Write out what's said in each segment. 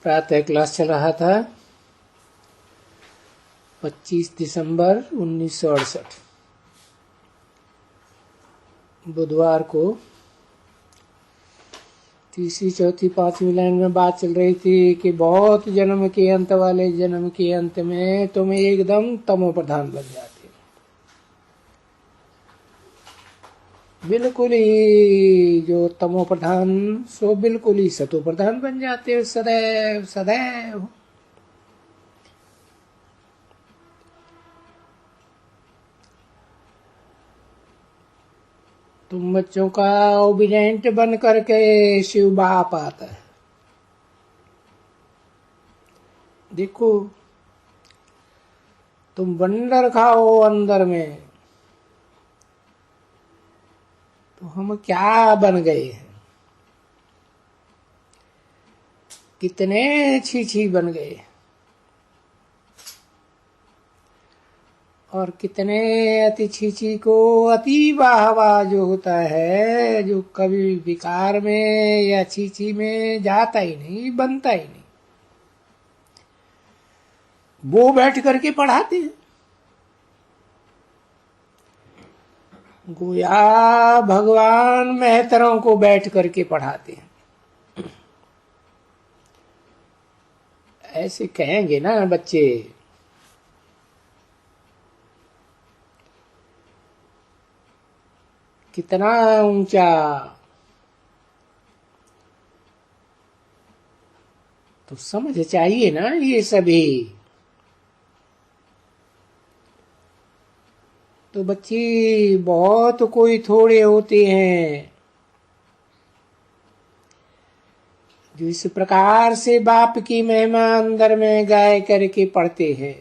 प्रातः क्लास चल रहा था 25 दिसंबर 1968 बुधवार को। तीसरी चौथी पांचवी लाइन में बात चल रही थी कि बहुत जन्म के अंत वाले जन्म के अंत में तुम एकदम तमो प्रधान बन जाते, बिल्कुल ही जो तमो प्रधान सो बिल्कुल ही सतो प्रधान बन जाते हो सदैव सदैव। तुम बच्चों का ओबिडेंट बन करके शिव बाप आता है। देखो तुम बंदर खाओ अंदर में, तो हम क्या बन गए हैं, कितने छी बन गए, और कितने अति छी को अति वाहवा जो होता है, जो कभी विकार में या छी में जाता ही नहीं, बनता ही नहीं, वो बैठ करके पढ़ाते हैं। गोया भगवान मेहतरों को बैठ करके पढ़ाते हैं। ऐसे कहेंगे ना बच्चे, कितना ऊंचा, तो समझ चाहिए ना ये सभी। तो बच्चे बहुत कोई थोड़े होते हैं जो इस प्रकार से बाप की महिमा अंदर में गाय करके पढ़ते हैं।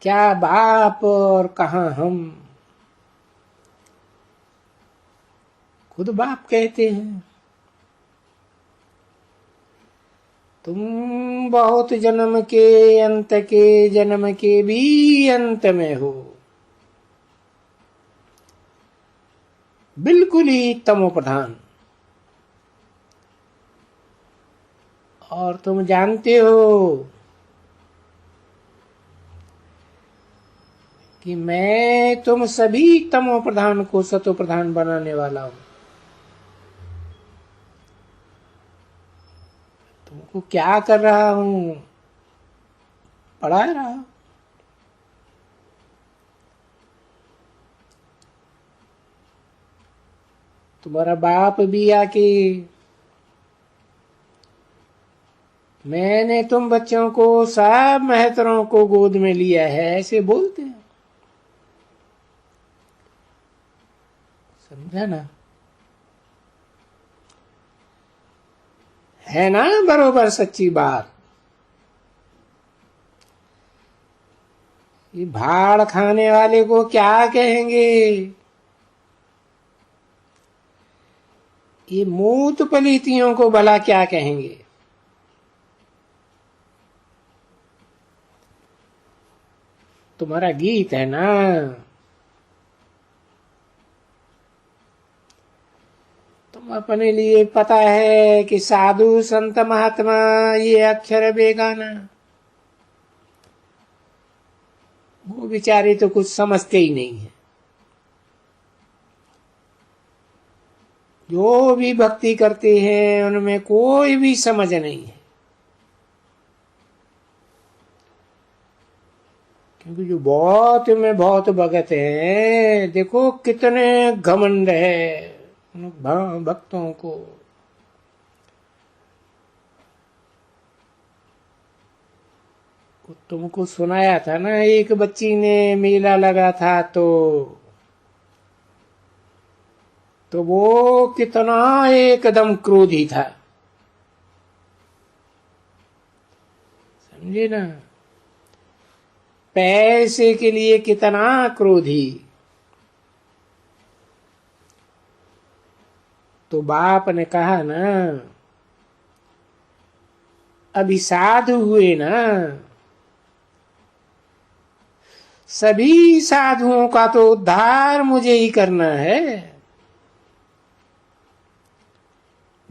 क्या बाप और कहाँ हम, खुद बाप कहते हैं तुम बहुत जन्म के अंत के जन्म के भी अंत में हो, बिल्कुल ही तमो प्रधान। और तुम जानते हो कि मैं तुम सभी तमो प्रधान को सतो प्रधान बनाने वाला हूं। तुमको क्या कर रहा हूं, पढ़ा रहा हूं। तुम्हारा बाप भी आके मैंने तुम बच्चों को सब मेहतरों को गोद में लिया है, ऐसे बोलते हैं। समझा ना, है ना बरोबर सच्ची बात। ये भाड़ खाने वाले को क्या कहेंगे, ये मूत पलीतियों को भला क्या कहेंगे। तुम्हारा गीत है ना, तुम अपने लिए पता है कि साधु संत महात्मा ये अक्षर बेगाना, वो बेचारे तो कुछ समझते ही नहीं है। जो भी भक्ति करते हैं उनमें कोई भी समझ नहीं है, क्योंकि जो बहुत में बहुत भगत हैं, देखो कितने घमंड है उन भक्तों को। तुमको सुनाया था ना, एक बच्ची ने मेला लगा था तो वो कितना एकदम क्रोधी था, समझे ना, पैसे के लिए कितना क्रोधी। तो बाप ने कहा ना, अभी साधु हुए ना, सभी साधुओं का तो उद्धार मुझे ही करना है।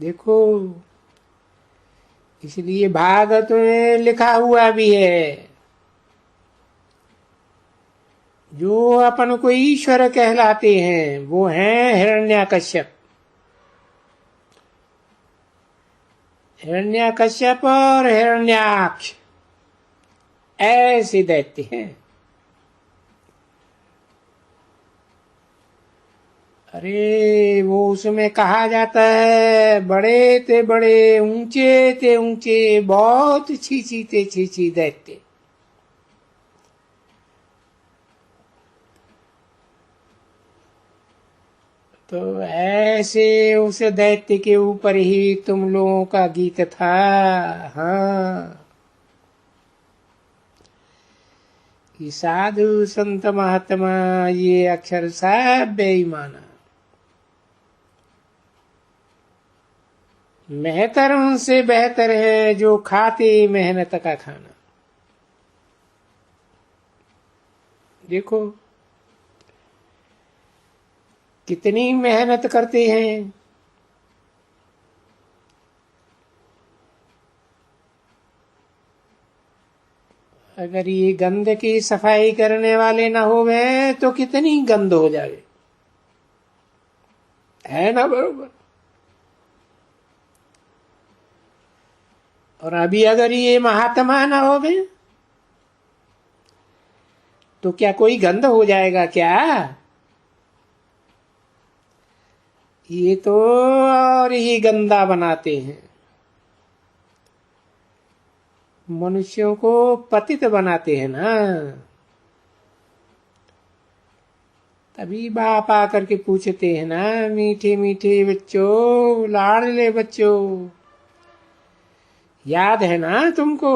देखो, इसलिए भागवत में लिखा हुआ भी है, जो अपन को ईश्वर कहलाते हैं वो हैं हिरण्यकश्यप। हिरण्यकश्यप और हिरण्याक्ष ऐसे दैत्य हैं। अरे वो उसमें कहा जाता है, बड़े थे बड़े, ऊंचे थे ऊंचे, बहुत छीछी थे छीछी दैत्य। तो ऐसे उस दैत्य के ऊपर ही तुम लोगों का गीत था। हाँ, कि साधु संत महात्मा ये अक्षर सब बेईमाना, मेहतर उनसे बेहतर है जो खाते मेहनत का खाना। देखो कितनी मेहनत करते हैं। अगर ये गंद की सफाई करने वाले ना होवे तो कितनी गंद हो जाए, है ना बरोबर। और अभी अगर ये महात्मा ना होवे तो क्या कोई गंद हो जाएगा क्या? ये तो और ही गंदा बनाते हैं, मनुष्यों को पतित बनाते हैं ना। तभी बाप आकर के पूछते हैं ना, मीठे मीठे बच्चों, लाडले बच्चों, याद है ना तुमको?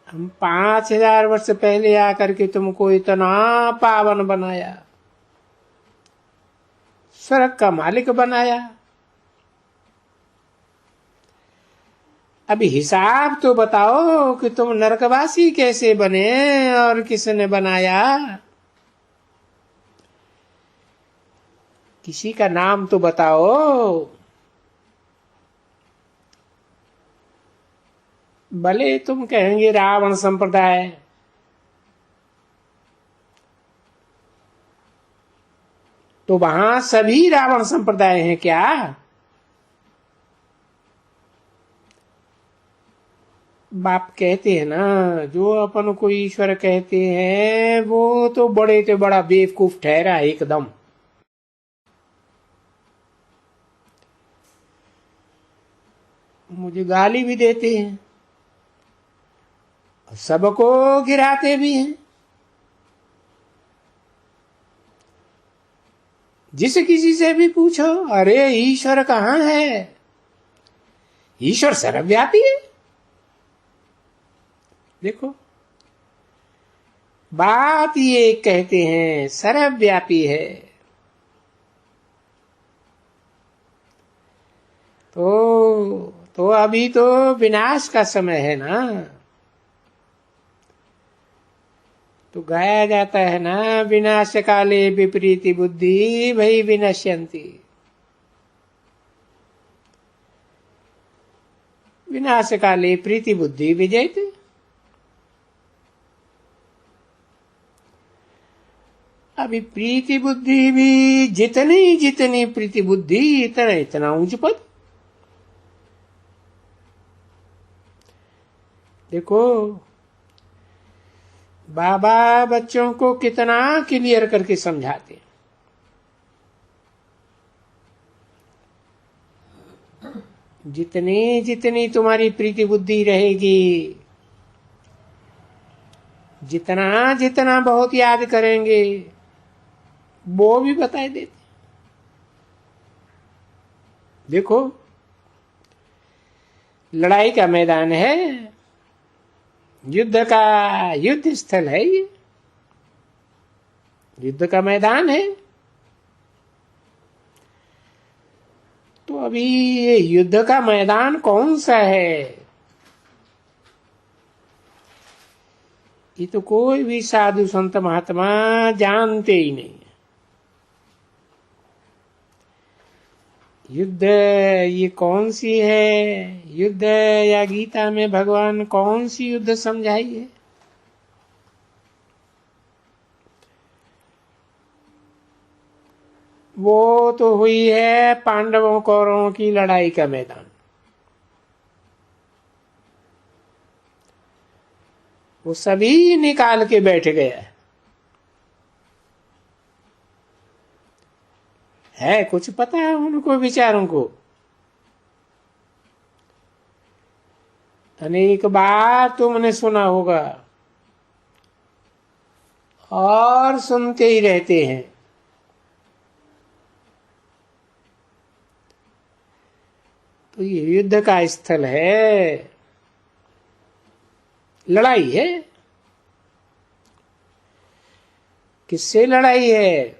हम 5000 वर्ष पहले आकर के तुमको इतना पावन बनाया, स्वर्ग का मालिक बनाया। अभी हिसाब तो बताओ कि तुम नरकवासी कैसे बने और किसने बनाया? किसी का नाम तो बताओ। भले तुम कहेंगे रावण संप्रदाय, तो वहां सभी रावण संप्रदाय हैं क्या? बाप कहते हैं ना, जो अपन को ईश्वर कहते हैं वो तो बड़े से बड़ा बेवकूफ ठहरा एकदम। मुझे गाली भी देते हैं, सबको गिराते भी हैं। जिस किसी से भी पूछो, अरे ईश्वर कहाँ है? ईश्वर सर्वव्यापी है। देखो, बात ये कहते हैं सर्वव्यापी है, तो अभी तो विनाश का समय है ना। तो गाया जाता है ना, विनाश काले विपरीति बुद्धि भई विनश्यन्ति। विनाश काले प्रीति बुद्धि विजयते। अभी प्रीति बुद्धि भी जितनी जितनी प्रीति बुद्धि इतना इतना ऊंच पद। देखो बाबा बच्चों को कितना क्लियर करके समझाते। जितनी जितनी तुम्हारी प्रीति बुद्धि रहेगी, जितना जितना बहुत याद करेंगे, वो भी बताए देते। देखो लड़ाई का मैदान है, युद्ध का युद्ध स्थल है, ये युद्ध का मैदान है। तो अभी ये युद्ध का मैदान कौन सा है? ये तो कोई भी साधु संत महात्मा जानते ही नहीं। युद्ध ये कौन सी है युद्ध, या गीता में भगवान कौन सी युद्ध समझाई है? वो तो हुई है पांडवों कौरवों की लड़ाई का मैदान। वो सभी निकाल के बैठ गया है कुछ पता है उनको विचारों को? अनेक बार तुमने सुना होगा और सुनते ही रहते हैं। तो ये युद्ध का स्थल है, लड़ाई है। किससे लड़ाई है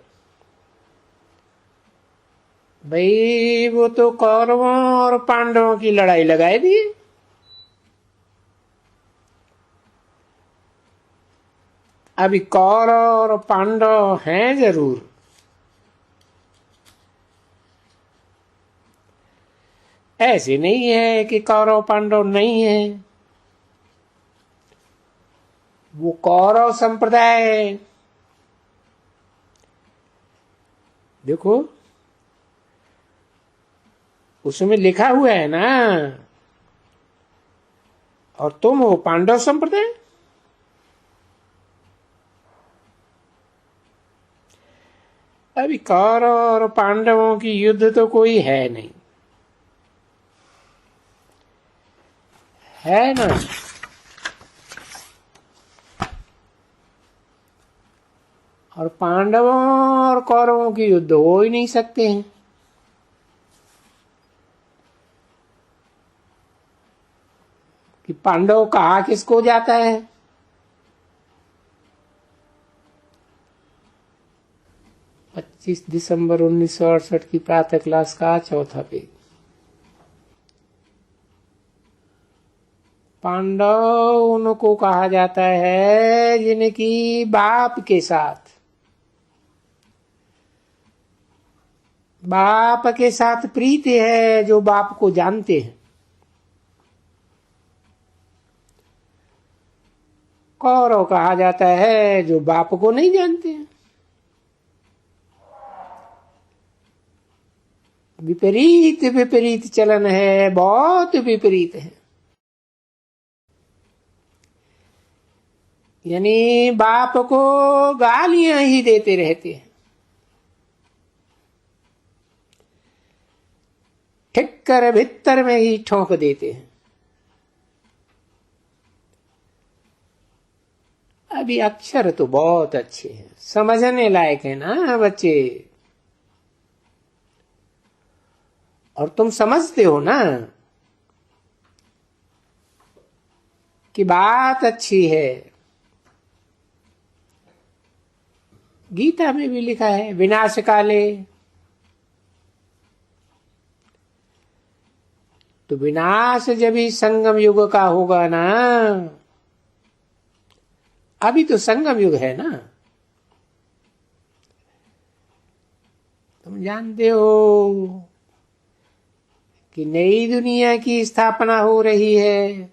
भाई? वो तो कौरवों और पांडवों की लड़ाई लगाई दी। अभी कौरव और पांडव हैं जरूर, ऐसे नहीं है कि कौरव पांडव नहीं है। वो कौरव संप्रदाय है। देखो उसमें लिखा हुआ है ना, और तुम हो पांडव संप्रदाय। अभी कौरव और पांडवों की युद्ध तो कोई है नहीं, है ना? और पांडवों और कौरवों की युद्ध हो ही नहीं सकते हैं। कि पांडव कहा किसको जाता है? 25 दिसंबर 1968 की प्रातः क्लास का चौथा पेज। पांडव उनको कहा जाता है जिनकी बाप के साथ प्रीति है, जो बाप को जानते हैं। कौरव कहा जाता है जो बाप को नहीं जानते हैं। विपरीत विपरीत चलन है, बहुत विपरीत है। यानी बाप को गालियां ही देते रहते हैं, ठिक्कर भीतर में ही ठोक देते हैं। अभी अक्षर तो बहुत अच्छे हैं, समझने लायक है ना बच्चे। और तुम समझते हो ना कि बात अच्छी है। गीता में भी लिखा है विनाश काले। तो विनाश जब ही संगम युग का होगा ना, अभी तो संगम युग है ना। तुम जानते हो कि नई दुनिया की स्थापना हो रही है,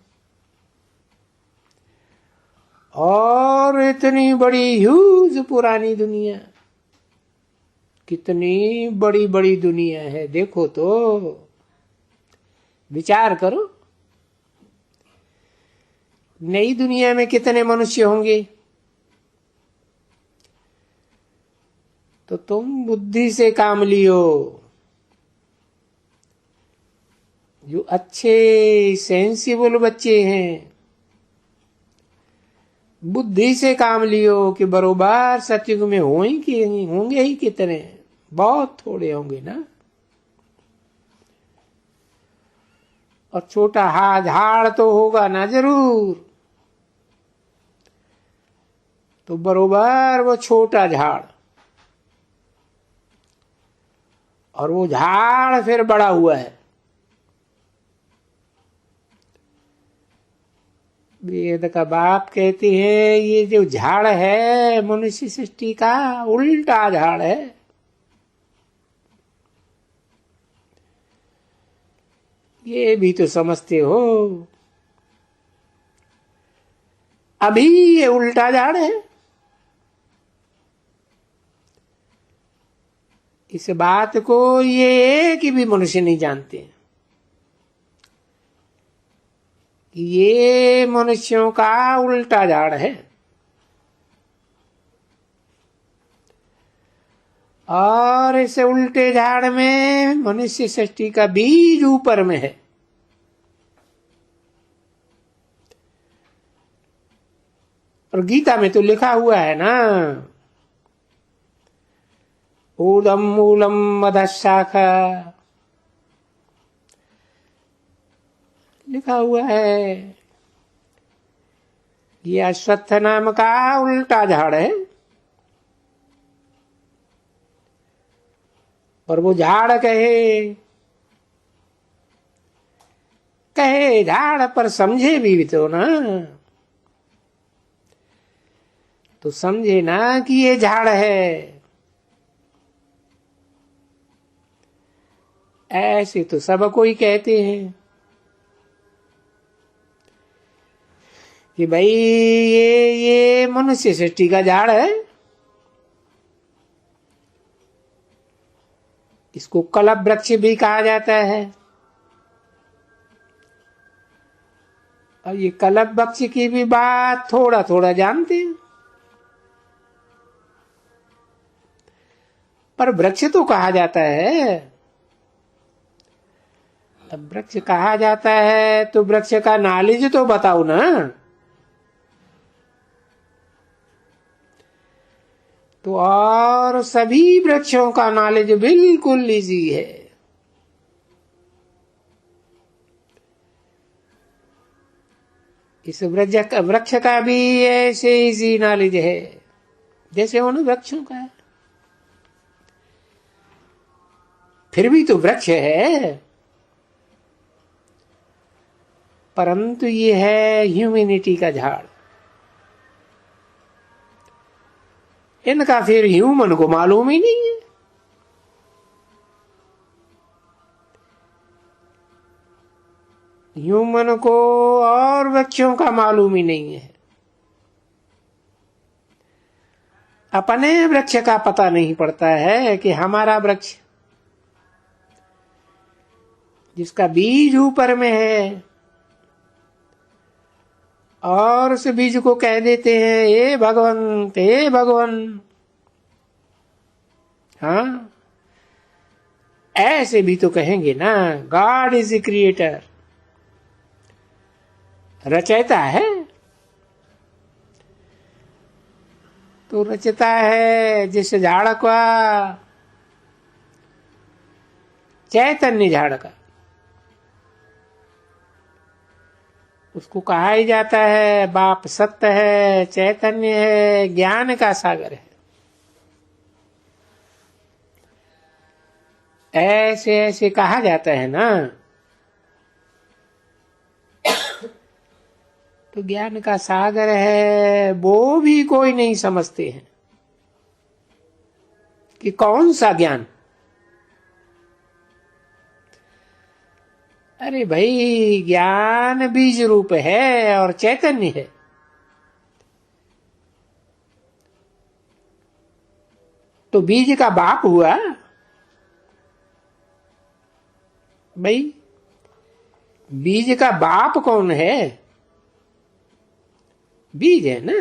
और इतनी बड़ी ह्यूज पुरानी दुनिया, कितनी बड़ी बड़ी दुनिया है। देखो तो विचार करो, नई दुनिया में कितने मनुष्य होंगे। तो तुम बुद्धि से काम लियो। जो अच्छे सेंसिबल बच्चे हैं, बुद्धि से काम लियो कि बरोबर सतयुग में होंगे ही कितने, बहुत थोड़े होंगे ना। और छोटा झाड़ तो होगा ना जरूर। तो बरोबर वो छोटा झाड़, और वो झाड़ फिर बड़ा हुआ है। वेद का बाप कहते हैं ये जो झाड़ है मनुष्य सृष्टि का, उल्टा झाड़ है। ये भी तो समझते हो। अभी ये उल्टा झाड़ है। इस बात को ये एक भी मनुष्य नहीं जानते कि ये मनुष्यों का उल्टा झाड़ है। और इस उल्टे झाड़ में मनुष्य सृष्टि का बीज ऊपर में है। और गीता में तो लिखा हुआ है ना, ऊर्ध्वं मूलम अधः शाखा, लिखा हुआ है। ये अश्वत्थ नाम का उल्टा झाड़ है। और वो झाड़ कहे कहे झाड़ पर समझे भी तो ना, तो समझे ना कि ये झाड़ है। ऐसे तो सब कोई कहते हैं कि भाई ये मनुष्य सृष्टि का झाड़ है। इसको कलप वृक्ष भी कहा जाता है। और ये कलप वृक्ष की भी बात थोड़ा थोड़ा जानते हैं, पर वृक्ष तो कहा जाता है। अब वृक्ष कहा जाता है तो वृक्ष का नॉलेज तो बताओ ना। तो और सभी वृक्षों का नॉलेज बिल्कुल इजी है। इस वृक्ष का भी ऐसे इजी नॉलेज है जैसे उन वृक्षों का है। फिर भी तो वृक्ष है, परंतु ये है ह्यूमैनिटी का झाड़। इनका फिर ह्यूमन को मालूम ही नहीं है। ह्यूमन को और वृक्षों का मालूम ही नहीं है। अपने वृक्ष का पता नहीं पड़ता है कि हमारा वृक्ष जिसका बीज ऊपर में है, और उस बीज को कह देते हैं हे भगवंत हे भगवान। हाँ, ऐसे भी तो कहेंगे ना, गॉड इज द क्रिएटर, रचयिता है। तो रचता है जिस झाड़ का, चैतन्य झाड़ का, उसको कहा ही जाता है बाप सत्य है, चैतन्य है, ज्ञान का सागर है। ऐसे ऐसे कहा जाता है ना। तो ज्ञान का सागर है, वो भी कोई नहीं समझते हैं कि कौन सा ज्ञान। अरे भाई, ज्ञान बीज रूप है और चैतन्य है। तो बीज का बाप हुआ भाई। बीज का बाप कौन है? बीज है ना।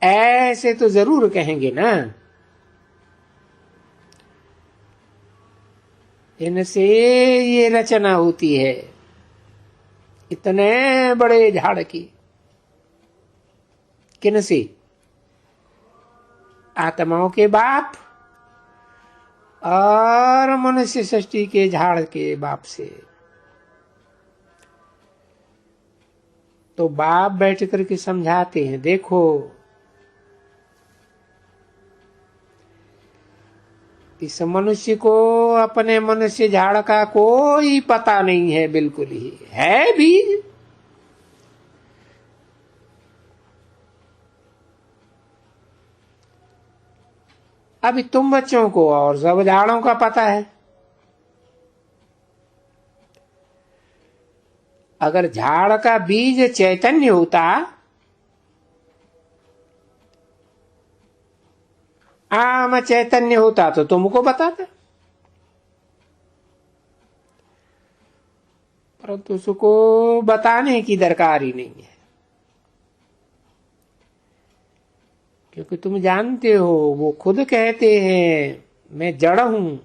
ऐसे तो जरूर कहेंगे ना, इनसे ये रचना होती है इतने बड़े झाड़ की। किनसे? आत्माओं के बाप और मनुष्य सृष्टि के झाड़ के बाप से। तो बाप बैठ करके समझाते हैं, देखो इस मनुष्य को अपने मनुष्य झाड़ का कोई पता नहीं है, बिल्कुल ही है बीज। अभी तुम बच्चों को और सब झाड़ों का पता है। अगर झाड़ का बीज चैतन्य होता, आम चैतन्य होता तो तुमको बताता, परंतु उसको बताने की दरकार ही नहीं है, क्योंकि तुम जानते हो वो खुद कहते हैं मैं जड़ हूं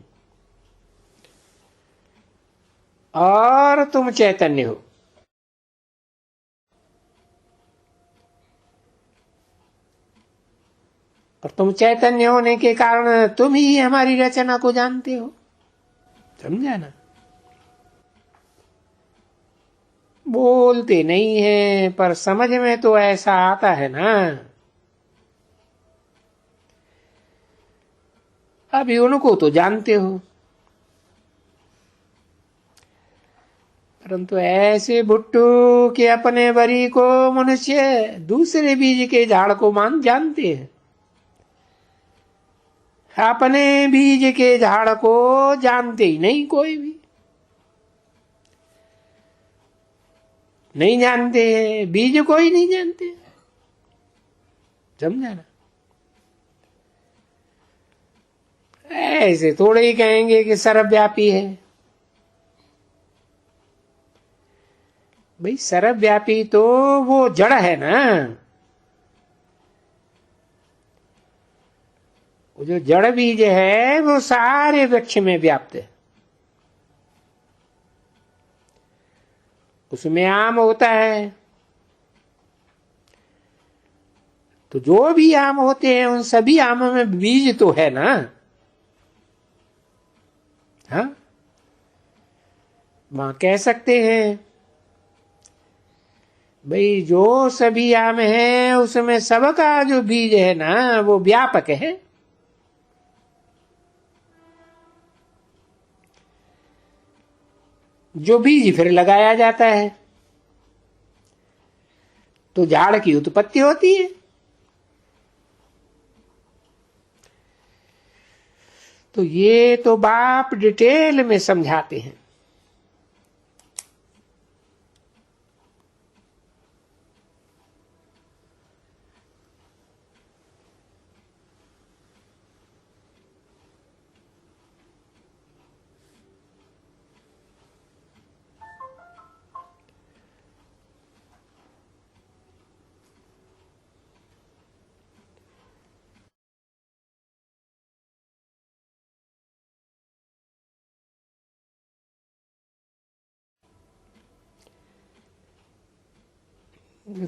और तुम चैतन्य हो। और तुम चैतन्य होने के कारण तुम ही हमारी रचना को जानते हो, समझा ना। बोलते नहीं है पर समझ में तो ऐसा आता है ना। अभी उनको तो जानते हो, परंतु ऐसे भुट्टू के अपने बरी को मनुष्य दूसरे बीज के झाड़ को मान जानते हैं, अपने बीज के झाड़ को जानते ही नहीं, कोई भी नहीं जानते, बीज को ही नहीं जानते, समझा ना। ऐसे थोड़े ही कहेंगे कि सर्वव्यापी है। भाई सर्वव्यापी तो वो जड़ है ना, वो जो जड़ बीज है वो सारे वृक्ष में व्याप्त है। उसमें आम होता है, तो जो भी आम होते हैं उन सभी आमों में बीज तो है ना। हाँ, वहां कह सकते हैं भाई जो सभी आम है उसमें सबका जो बीज है ना वो व्यापक है। जो बीज फिर लगाया जाता है तो झाड़ की उत्पत्ति होती है। तो ये तो बाप डिटेल में समझाते हैं।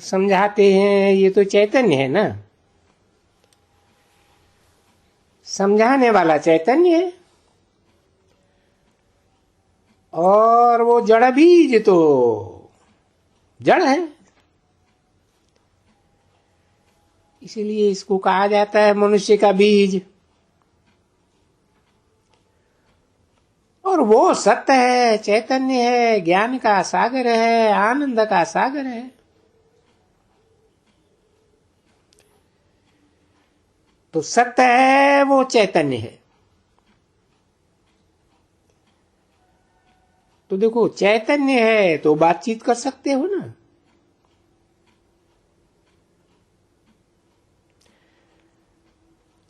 समझाते हैं ये तो चैतन्य है ना, समझाने वाला चैतन्य है, और वो जड़ बीज तो जड़ है। इसीलिए इसको कहा जाता है मनुष्य का बीज। और वो सत्य है, चैतन्य है, ज्ञान का सागर है, आनंद का सागर है। तो सत्य है वो चैतन्य है। तो देखो चैतन्य है तो बातचीत कर सकते हो ना।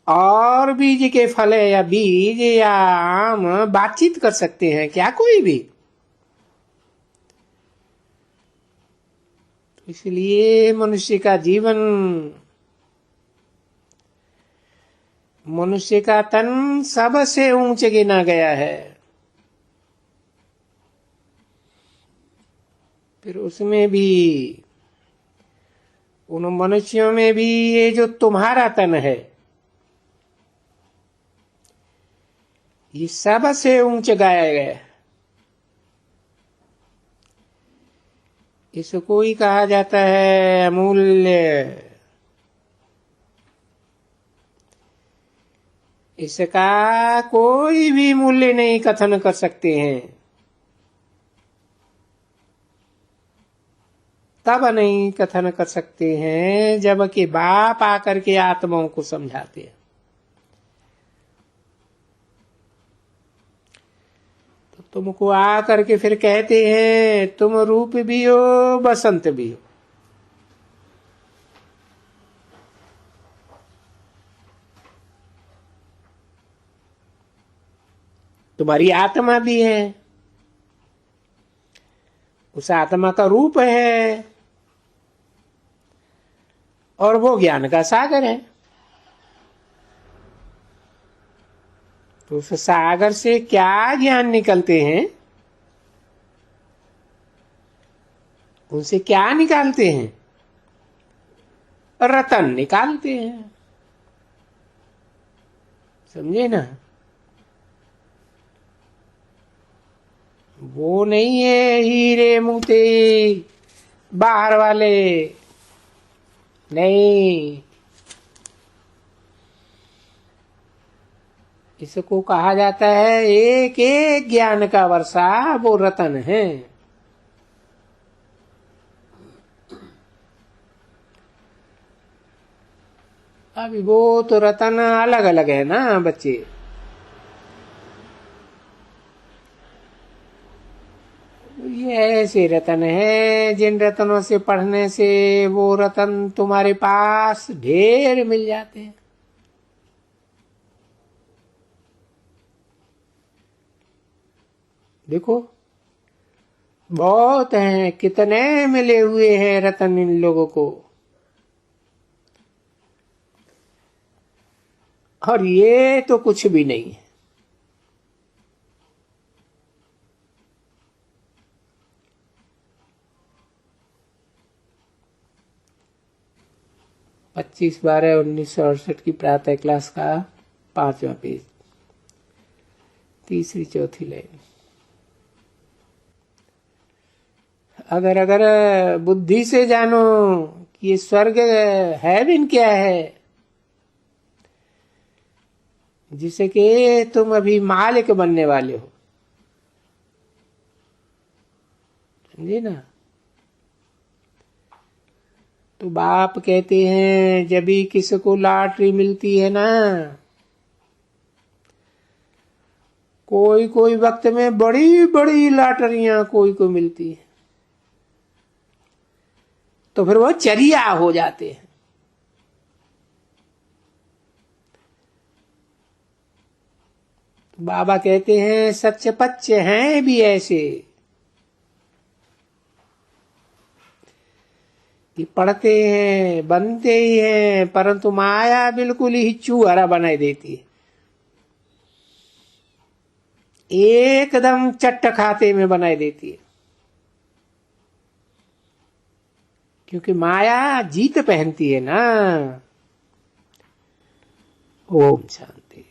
और बीज के फल या बीज या आम बातचीत कर सकते हैं क्या कोई भी? तो इसलिए मनुष्य का जीवन, मनुष्य का तन सबसे ऊंचे गिना गया है। फिर उसमें भी, उन मनुष्यों में भी ये जो तुम्हारा तन है ये सबसे ऊंचे गाया गया है। इसको ही कहा जाता है अमूल्य। इसका कोई भी मूल्य नहीं कथन कर सकते हैं, तब नहीं कथन कर सकते हैं जबकि बाप आकर के आत्माओं को समझाते हैं। तो तुमको आ करके फिर कहते हैं तुम रूप भी हो बसंत भी हो, तुम्हारी आत्मा भी है, उस आत्मा का रूप है और वो ज्ञान का सागर है। तो उस सागर से क्या ज्ञान निकलते हैं, उनसे क्या निकालते हैं? रतन निकालते हैं। समझे ना? वो नहीं है हीरे मोती बाहर वाले, नहीं। इसको कहा जाता है एक एक ज्ञान का वर्षा, वो रतन है। अभी वो तो रतन अलग अलग है ना बच्चे। ये ऐसे रतन है जिन रतनों से पढ़ने से वो रतन तुम्हारे पास ढेर मिल जाते हैं। देखो बहुत हैं, कितने मिले हुए हैं रतन इन लोगों को, और ये तो कुछ भी नहीं है। पच्चीस 12/1968 की प्रातः क्लास का 5वां पेज, तीसरी चौथी लाइन। अगर अगर बुद्धि से जानो कि ये स्वर्ग है भी क्या है, जिसे कि तुम अभी मालिक बनने वाले हो, समझे ना? तो बाप कहते हैं जब भी किसी को लॉटरी मिलती है ना, कोई कोई वक्त में बड़ी बड़ी लॉटरियां कोई को मिलती है, तो फिर वो चरिया हो जाते हैं। तो बाबा कहते हैं सच्चे पच्चे हैं भी ऐसे कि पढ़ते हैं बनते ही हैं, परंतु माया बिल्कुल ही चूहरा बनाई देती है, एकदम चट्ट खाते में बनाई देती है। क्योंकि माया जीत पहनती है ना। ओम शांति।